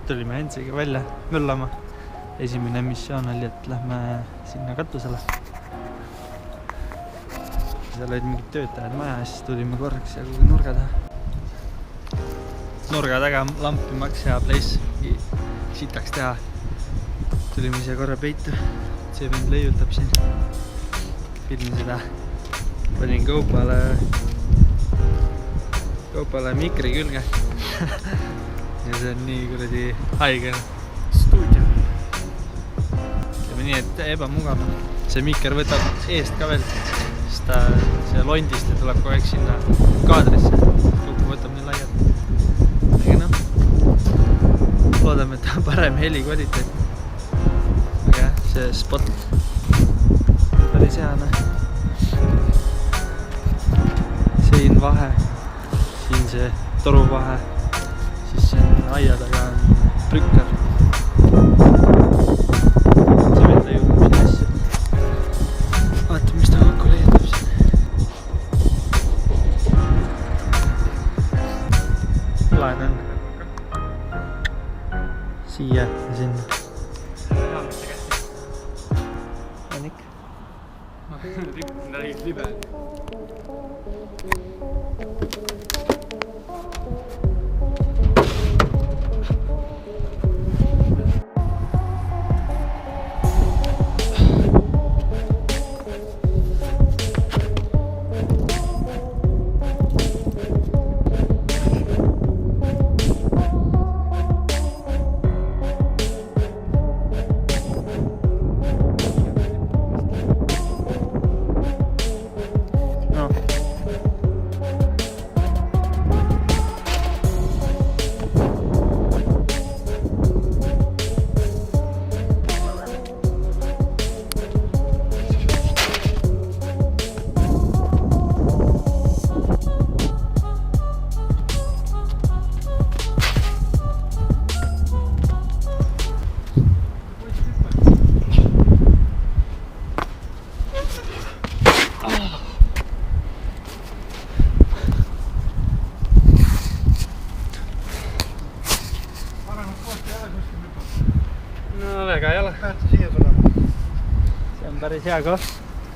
Tulime Hensiga välja möllama. Esimene missioon oli, et lähme sinna katusele. Seal olid mingid töötajad maja, siis tulime korraks ja kuhugi nurga taha. Nurga taga lampi maks hea place, sitaks teha. Tulime siia korra peitu, see vend leiutab siin. Filmin seda. Panin kaupale mikri külge. Ja see on nii kuradi haige stuudio. Ütleme nii, et ebamugav. See mikker võtab eest ka veel, sest ta see londist ja tuleb kogu aeg sinna kaadrisse. Kokku võtab nii laialt. Aga noh, loodame, et ta on parem heli kvaliteet. Aga jah, see spot päris hea. Siin vahe, siin see toru vahe. Siis see on aia taga on prükker. See vend leiutab siin asju. Vaata, mis ta kokku leiutab siin. Plaan on siia ja sinna. On ikka. Libe. No väga ei ole. Päätse siia tulema. See on päris hea koht.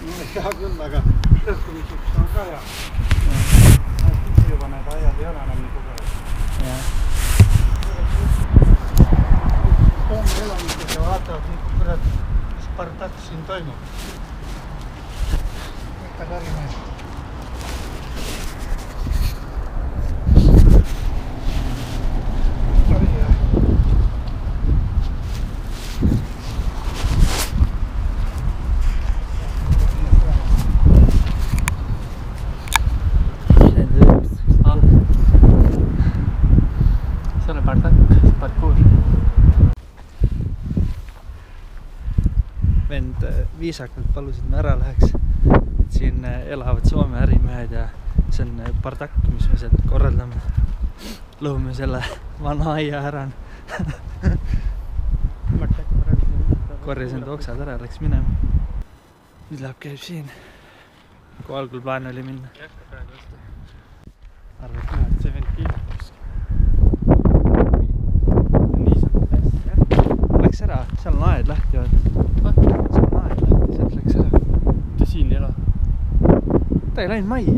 No hea küll, aga lõhkumiseks on ka hea. Tükki juba need ajad ei ole enam nii tugevad. Soome elanikud ja vaatavad nüüd, kurat, mis partak siin toimub. Ikka tarimees. Vend viisakalt palusid me ära läheks, et siin elavad Soome ärimehed ja see on partak, mis me sealt korraldame. Lõhume selle vana aia ära. Korjas enda oksad ära, läks minema. Nüüd läheb käib siin, kui algul plaan oli minna. Arvad näha, et see vend kiilab. Läks ära, seal on aed lahti olnud. Seal on aed lahti, sealt läks ära. Ta siin ei ela. Ta ei läinud majja,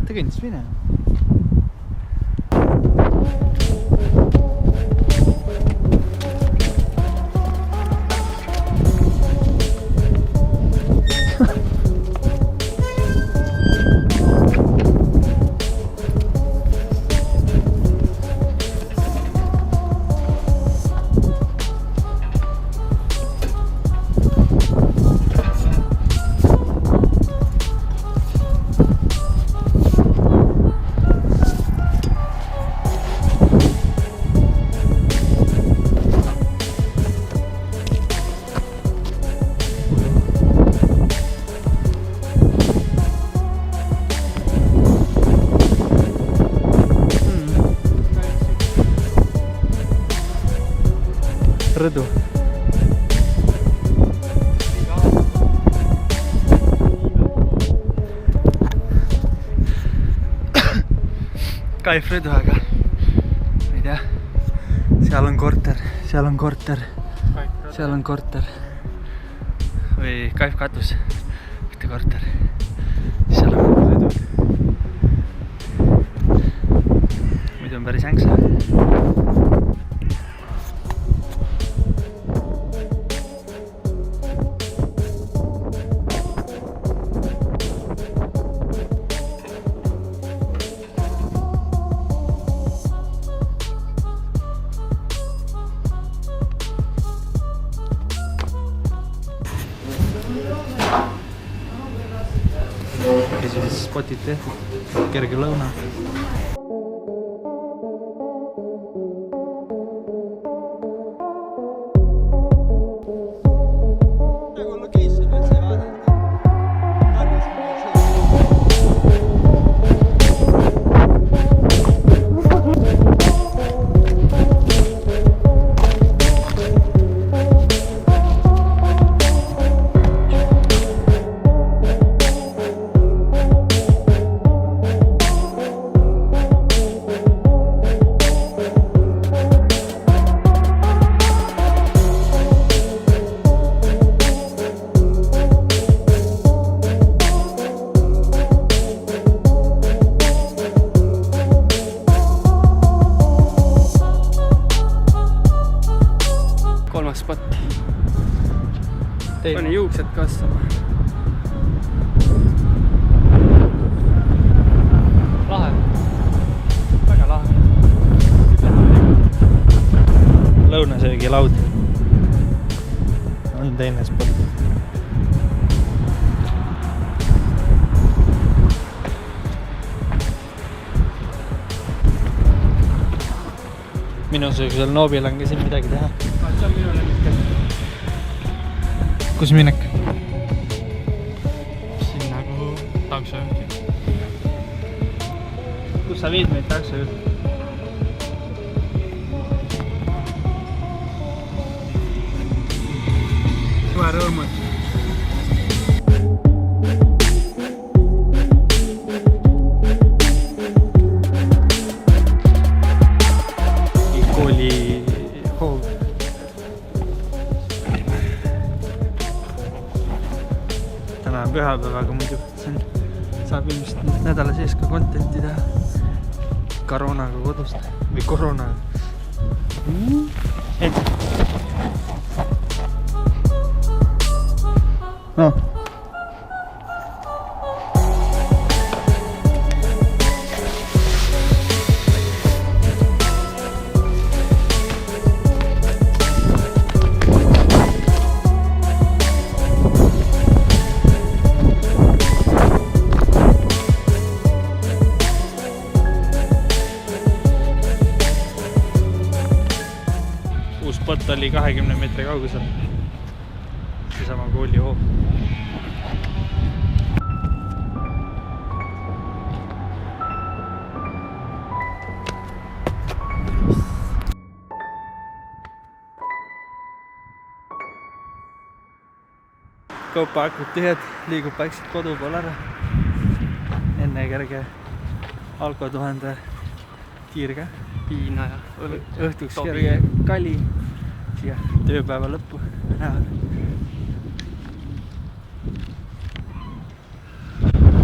ta kõndis minema. Rõdu. Kaif rõdu, aga ma ei tea. Seal on korter, seal on korter, seal on korter või Kaif katus, mitte korter. Seal on rõdud. Muidu on päris änksa. Esimesed spotid tehtud, kerge lõuna. Kolmas spot. Pani juuksed kasvama. Lahe. Väga lahe. Lõunasöögi laud. On teine spot. Minusugusel noobil on ka siin midagi teha. See on minu lemmikkäs. Kus minek? Siin nagu taksojuht. Kus sa viid meid taksojuht? Suve rõõmud. Kooli hoov. Täna on pühapäev, aga muidu saab ilmselt nädala sees ka contenti teha. Koroonaga kodust või koroonaga. No. Uus spot oli 20 meetri kaugusel. Seesama kooli hoov. Kaupa-akud tühjad, liigub vaikselt kodu pool ära. Enne kerge alko 1000 tiirga. Piina ja Õhtuks kerge kali siia tööpäeva lõppu.